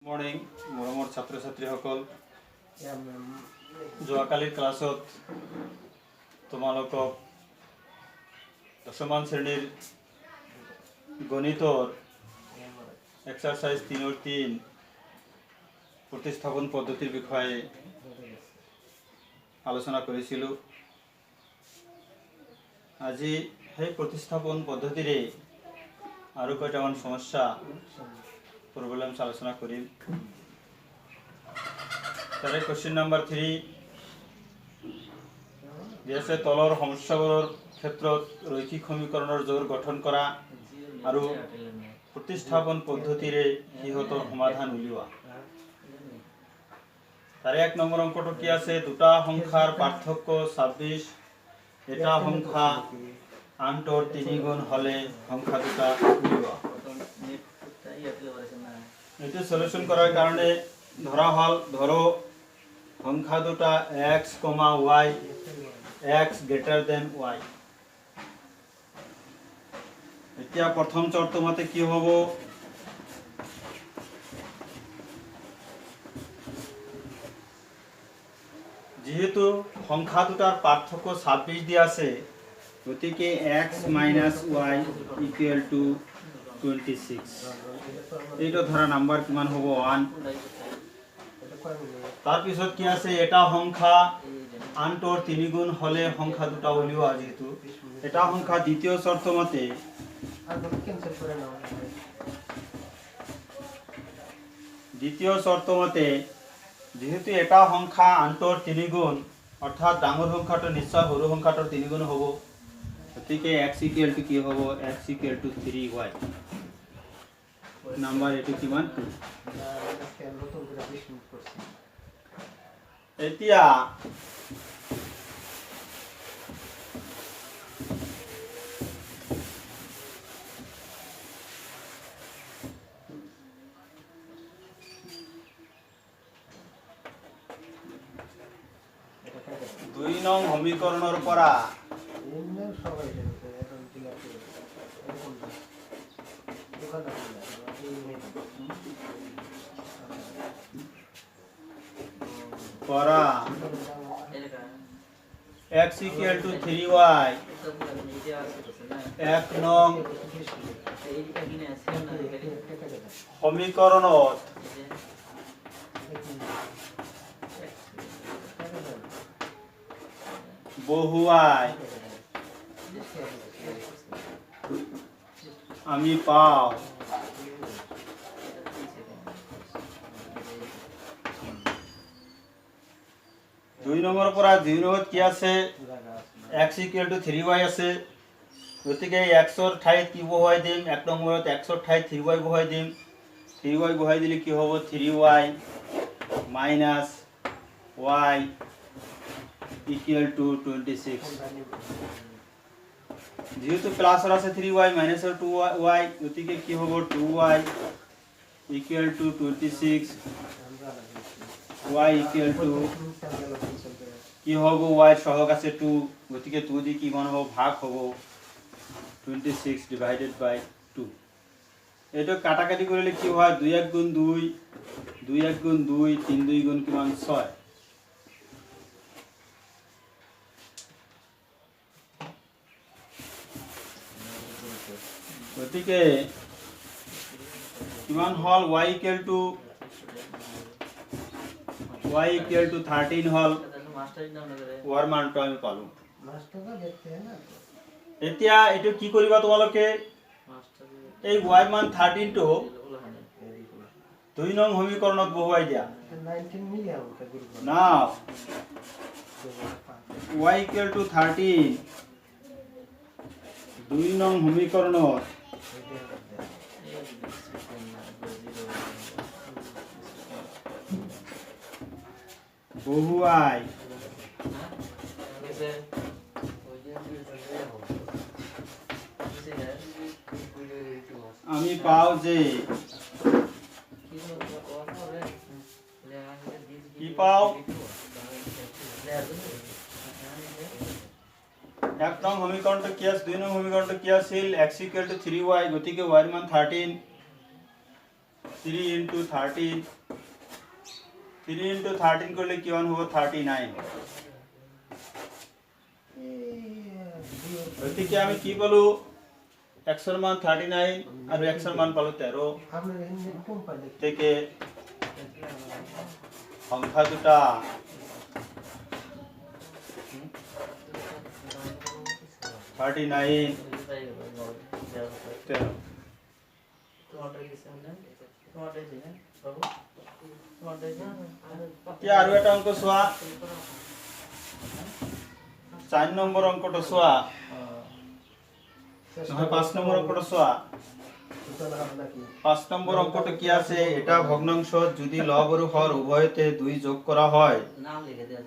Morning মৰমৰ ছাত্ৰ ছাত্ৰীসকল, যোৱাকালিৰ ক্লাছত তোমালোকক দশমান শ্ৰেণীৰ গণিতৰ এক্সাৰসাইজ 3 প্ৰতিস্থাপন পদ্ধতিৰ বিষয়ে আলোচনা কৰিছিলোঁ। আজি সেই প্ৰতিস্থাপন পদ্ধতিৰে আৰু কেইটামান সমস্যা প্রবলেমস আলোচনা করিম। তাৰে কোশ্চেন নাম্বাৰ 3 দিছে তলৰ সমস্যাবোৰৰ ক্ষেত্ৰত ৰৈখিক সমীকৰণৰ জোৰ গঠন কৰা আৰু প্ৰতিস্থাপন পদ্ধতিৰে সিহঁতৰ সমাধান উলিওৱা। তাৰে 1 নম্বৰ অংকটো কি আছে, দুটা সংখ্যাৰ পাৰ্থক্য 26, এটা সংখ্যা আনটোৰ 3 গুণ হলে সংখ্যা দুটা উলিওৱা। এটি সলিউশন করার কারণে ধরা হল, ধরো সংখ্যা দুটা x, y, x greater than y। এতিয়া প্রথম শর্ত মতে কি হব, যেহেতু সংখ্যা দুটার পার্থক্য 26 দিয়া আছে, গতিকে x minus y equal to 26। এইটো ধৰা নাম্বার কিমান হ'ব 1। তার পিছত কি আছে, এটা সংখ্যা আনটোৰ 3 গুণ হলে সংখ্যা দুটা উলিওৱা। যেহেতু এটা সংখ্যা দ্বিতীয় শর্ত মতে যেহেতু এটা সংখ্যা আনটোৰ 3 গুণ, অর্থাৎ ডাঙৰ সংখ্যাটো নিশ্চয় সৰু সংখ্যাটোৰ 3 গুণ হ'ব। গতিকে x ইকুয়াল টু কি হ'ব, x equal to 3y। Number এটু কিমান 2। এতিয়া দুই নং সমীকৰণৰ পৰা x equal to 3y 1 নং সমীকৰণত বহুৱাই আমি পাওঁ দুই নম্বৰৰ পৰা 2 লগত কি আছে, x equal to 3y আছে। গতিকে x ৰ ঠাইত কি বহাই দিম, 1 নম্বৰত x ৰ ঠাইত 3y বহাই দিম। 3y বহাই দিলে কি হ'ব, 3y minus y equal to 26। যেহেতু প্লাসৰ আছে 3y মাইনাসৰ 2y, গতিকে কি হ'ব 2y equal to 26, y equal to কি হ'ব, y সহগ আছে 2, গতিকে 2 দি কি মান হ'ব, ভাগ হ'ব 26 ডিভাইডেড বাই 2। এটো কাটাকাটি কৰিলে কি হয়, 2 1 গুণ 2, 2 1 গুণ 2, 3 2 গুণ কিমান 6। গতিকে কিমান হল, y equal to 13 হল। ওয়ার মানটো আমি পালো। এতিয়া এটো কি কৰিবা তোমালোকে, এই y মান 13 টো 2 নং সমীকৰণত বহুৱাই দিয়া। না y equal to 13 2 নং সমীকৰণত বহুৱাই আমি পাও যে কি পাও, 1 নং সমীকৰণটো কি আছে, 2 নং সমীকৰণটো কি আছিল, x equal to 3y, গতিকে y ৰ মান 13 3 into 13 3 into 13 করলে কিমান হ'ব 39 গতিকে আমি কি পালো x এর মান 39 আর x এর মান পালো 13 থেকে সংখ্যা দুটা 39 13 কি আর একটা অঙ্ক সোয়া 4 নম্বর অঙ্কটা সোয়া নহয় 5 নম্বর অঙ্কটা সোয়া 5 নম্বর অঙ্কটা কি আছে এটা ভগ্নাংশ যদি লব আর হর উভয়তে 2 যোগ করা হয়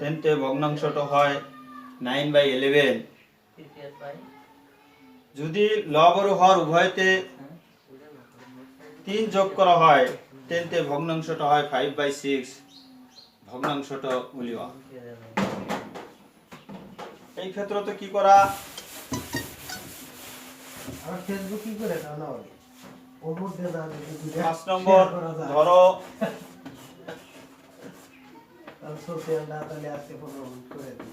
তেন্তে ভগ্নাংশটা হয় 9/11 যদি লব আর হর উভয়তে 3 যোগ করা হয় তেন্তে ভগ্নাংশটা হয় 5/6 ভগ্নাংশটা উলিয়া এই ক্ষেত্রতে কি করা আর ফেসবুক কি করে না না ওর মধ্যে না 5 নম্বর ধরো আর সোশ্যাল ডাটালে আছে ফলো করে দিই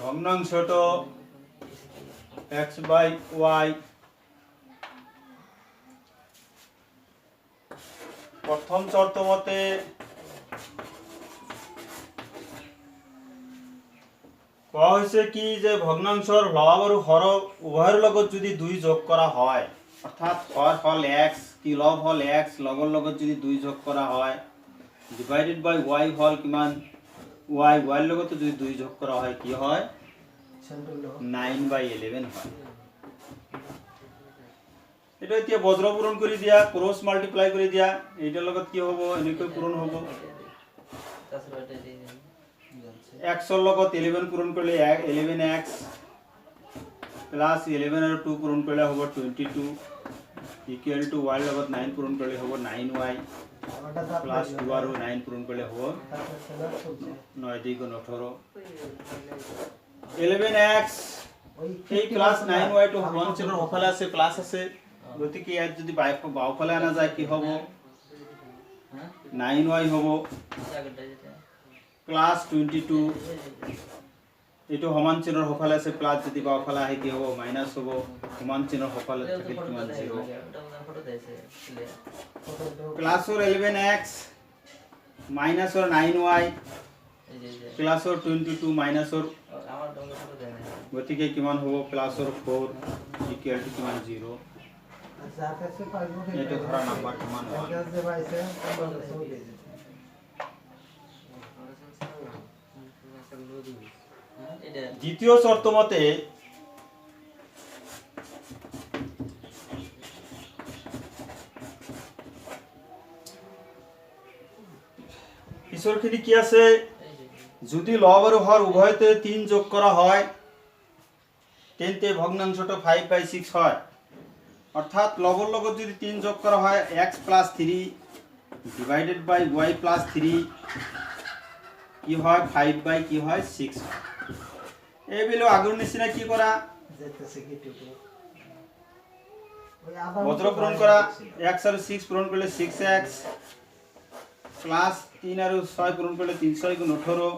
ভগ্নাংশটা x/y প্রথম শর্ত মতে কোয়া হইছে কি যে ভগ্নাংশৰ লব আৰু হৰ উভয়ৰ লগত যদি 2 যোগ কৰা হয় অৰ্থাৎ হৰ হল x কি লব হল x লগৰ লগত যদি 2 যোগ কৰা হয় ডিভাইডেড বাই y হল কিমান y y ৰ লগত যদি 2 যোগ কৰা হয় কি হয় 9/11 হয় এটা এতিয়া বজ্ৰ পূৰণ কৰি দিয়া ক্ৰস মাল্টিপ্লাই কৰি দিয়া এইটাৰ লগত কি হ'ব এনেকৈ পূৰণ হ'ব x এর লগত 11 পূরণ করলে 11x প্লাস 11 আর 2 পূরণ করলে হবে 22 ইকুয়াল টু y এর লগত 9 পূরণ করলে হবে 9y প্লাস 2 আর 9 পূরণ করলে হবে 9 2 18 11x এই প্লাস 9y তো হরণ চিহ্ন হফালে আছে প্লাস আছে গতিকে ইয়াত যদি বাওফালে আনা যায় কি হবে 9y হবে প্লাস 22 এটো সমান চিহ্নৰ হফালে আছে প্লাস যদি বাওফালে আহে কি হ'ব মাইনাস হ'ব সমান চিহ্নৰ হফালে থাকিলে কিমান 0 plus 11x minus 9y plus 22 minus গতিকে কিমান হ'ব প্লাস 4 ইকুয়াল টু কিমান 0 এটা ধৰা নাম্বার কিমান দ্বিতীয় শর্ত মতে পিছৰখিনি কি আছে যদি লব আৰু হৰ উভয়তে 3 যোগ কৰা হয় তেন্তে ভগ্নাংশটো 5/6 হয় অর্থাৎ লবর লগত যদি 3 যোগ কৰা হয় x + 3 ডিভাইডেড বাই y + 3 কি হয় 5 বাই কি হয় 6 এই বিলো আগৰ নিচিনা কি কৰা যেতেছে কি টুকু বজ্র পূরণ করা x আর 6 পূরণ করলে 6x প্লাস 3 আর 6 পূরণ করলে 300 গুণ 18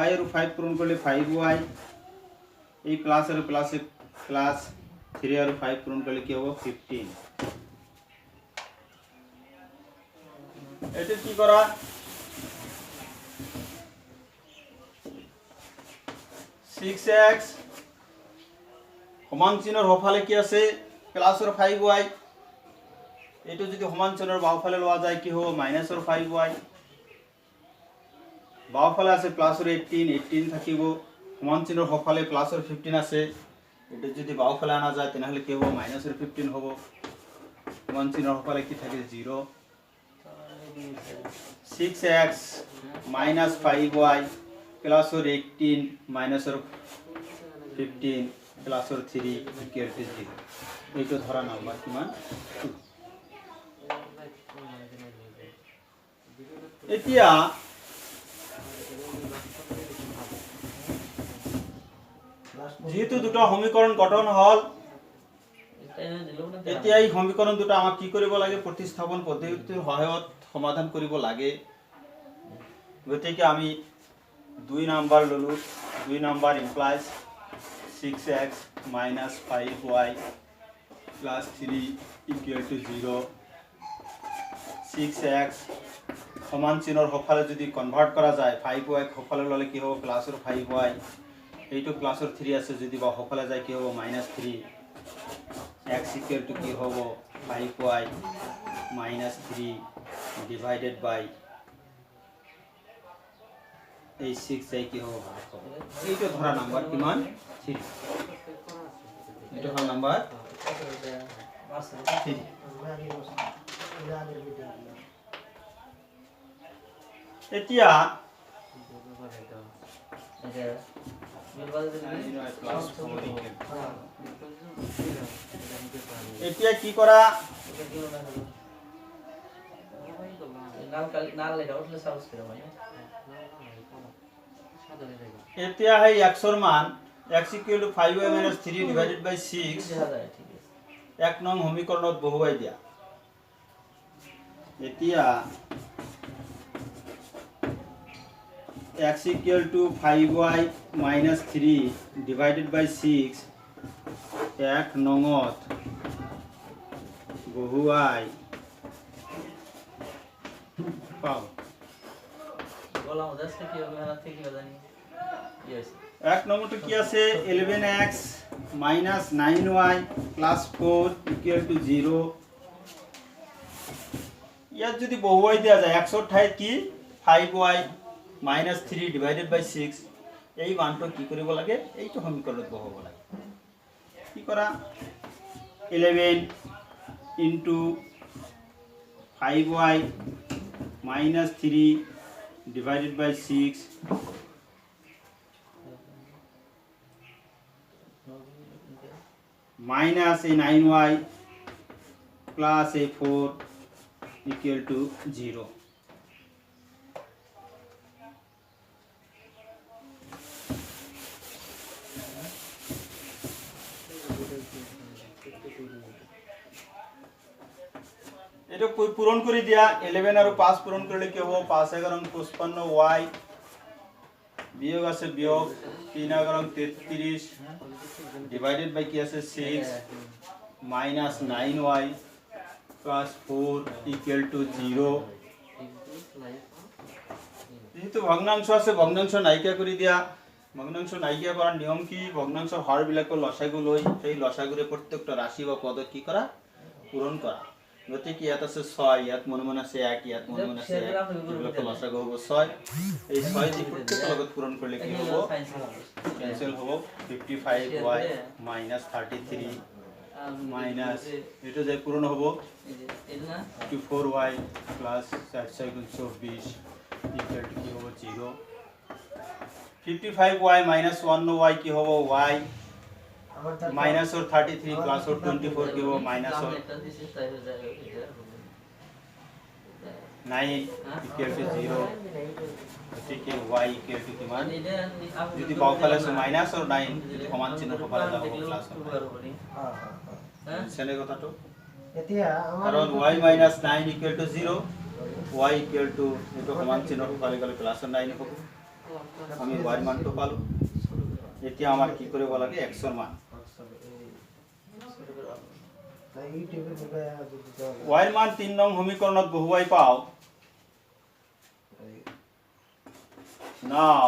y আর 5 পূরণ করলে 5y এই প্লাস আর প্লাসে প্লাস 3 আর 5 পূরণ করলে কি হবে 15 এটা কি করা 6x সমান চিহ্নৰ হফালে কি আছে প্লাস আর 5y এটো যদি সমান চিহ্নৰ বাওফালে লওয়া যায় কি হ'ব মাইনাস আর 5y বাওফালে আছে প্লাস আর 18 থাকিব সমান চিহ্নৰ হফালে প্লাস আর 15 আছে এটা যদি বাওফালে আনা যায় তেনহলে কি হ'ব মাইনাস আর 15 হ'ব সমান চিহ্নৰ হফালে কি থাকে 0 6x minus 5y plus or 18 minus or 15 plus or 3 equal to 0 এইটো ধৰা নাম্বার কিমান এতিয়া যেহেতু দুটো সমীকরণ গঠন হল এতিয়া এই সমীকৰণ দুটা আমাক কি কৰিব লাগে প্ৰতিস্থাপন পদ্ধতিৰ সহায়ত সমাধান কৰিব লাগে গতিকে আমি 2 নাম্বাৰ ললো 2 number implies 6x - 5y plus 3 equal to 0 6x সমান চিহ্নৰ সফালে যদি কনভাৰ্ট কৰা যায় 5y সফালে ললে কি হ'ব প্লাসৰ 5y এইটো প্লাসৰ 3 আছে যদি বা সফালে যায় কি হ'ব -3 x equal to কি হ'ব 5y -3 divided by এই 6 এই কি হ'ব এইটো ধৰা নাম্বার কিমান 3 এইটো ধৰা নাম্বার 3 এতিয়া এতিয়া কি কৰা এতিয়া এই x ৰ মান x equal to 5y - 3 divided by 6 এক নং সমীকৰণত বহুৱাই দিয়া এতিয়া x equal to 5y - 3 divided by 6 এক নঙত বহুৱাই পাও এক নম্বরটা কি আছে 11x - 9y plus 4 equal to 0 ইয়াত যদি বহুৱাই দিয়া যায় x ৰ ঠাইত কি 5y - 3 divided by 6 এই মানটো কি কৰিব লাগে এইটো সমীকৰণত বহুৱাব লাগে কি কৰা 11 into 5y - 3 divided by 6 minus a 9y plus a 4 equal to 0 এটা পূরণ করে দিয়া 11 আর 5 পূরণ করলে কি হবে 5 11 55y বিয়োগ আছে বিয়োগ 3 11 33 ডিভাইডেড বাই কি আছে 6 minus 9y plus 4 equal to 0 যেহেতু ভগ্নাংশ আছে ভগ্নাংশ নাইকিয়া করে দিয়া ভগ্নাংশ নাইকিয়া করার নিয়ম কি ভগ্নাংশের হরবিলাকৰ লসাগু লৈ সেই লসাগুৰে প্ৰত্যেকটা ৰাশি বা পদ কি কৰা পূৰণ কৰা গতিকে ইয়াত আছে 6 ইয়াত মনে মনে আছে 1 ইয়াত মনে মনে আছে 1 এইবিলাকৰ লসাগু হ'ব 6 এই 6 দি প্ৰত্যেকটা লগত পূৰণ কৰিলে কি হ'ব ক্যান্সেল হ'ব 55y minus 33 minus এটা যে পূরণ হ'ব 24y plus 4 equal to কি হ'ব 0 55y minus 1y কি হ'ব y minus और 33 plus और 24 की वो minus और 9 equal to 0 ठीक है y equal to किमान যদি বাওফালে আছে minus और 9 যদি সমান চিহ্ন সফালে যাব প্লাস সেনে কথাটো এতিয়া কারণ y minus 9 equal to 0 y equal to এটো সমান চিহ্ন সফালে গলে প্লাস 9 হ'ব আমি y এর মানটো পালো এতিয়া আমাৰ কি কৰিব লাগে x এর মান y এর মান 3 নং সমীকৰণত বহুৱাই পাও now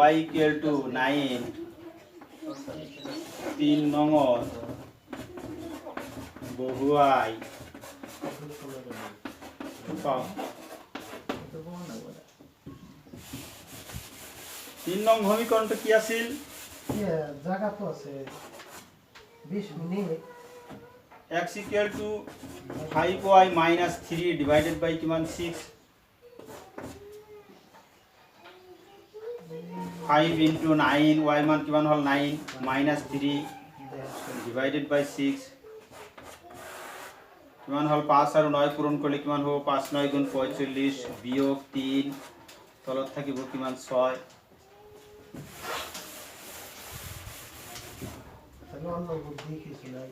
y equal to 9 3 নঙত বহুৱাই পাও 3 নং সমীকৰণটো কি আছিল জায়গা তো আছে 20 minute x equal to 5y minus 3 divided by কিমান 6 5 into 9 y মান কিমান হল 9 minus 3 divided by 6 কিমান হল 5 আৰু 9 পূৰণ কৰিলে কিমান হ'ব 5 9 গুণ 45 বিয়োগ 3 তলত থাকিব কিমান 6 তাহলে অন্য বুদ্ধি কিছু নাই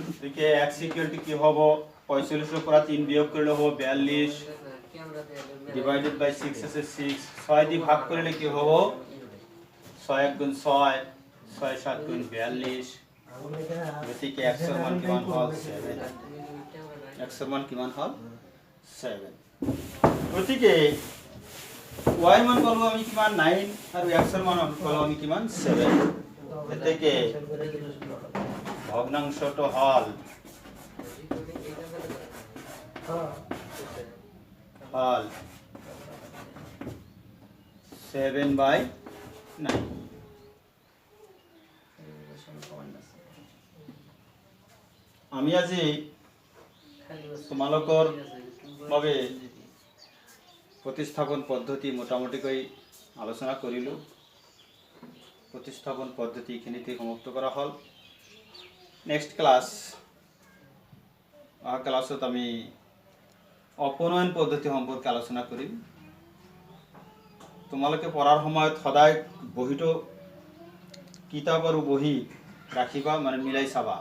গতিকে x ইকুয়াল টু কি হ'ব 45 ৰ পৰা 3 বিয়োগ কৰিলে হ'ব 42 ডিভাইডেড বাই 6 আছে 6 6 দি ভাগ কৰিলে কি হ'ব 6 1 গুণ 6 6 7 গুণ 42 গতিকে x ৰ মান কিমান হ'ল 7 x ৰ মান কিমান হ'ল 7 গতিকে y মান পালো আমি কিমান 9 আৰু x ৰ মান পালো আমি কিমান 7 গতিকে ভগ্নাংশটো হল হল 7/9 আমি আজি তোমালোকৰ বাবে প্ৰতিস্থাপন পদ্ধতি মোটামুটিকৈ আলোচনা কৰিলোঁ প্ৰতিস্থাপন পদ্ধতিখিনিতে সমাপ্ত কৰা হ'ল নেক্সট ক্লাছ অহা ক্লাছত আমি অপনয়ন পদ্ধতি সম্পৰ্কে আলোচনা কৰিম তোমালোকে পঢ়াৰ সময়ত সদায় বহিটো কিতাপ আৰু বহি ৰাখিবা মানে মিলাই চাবা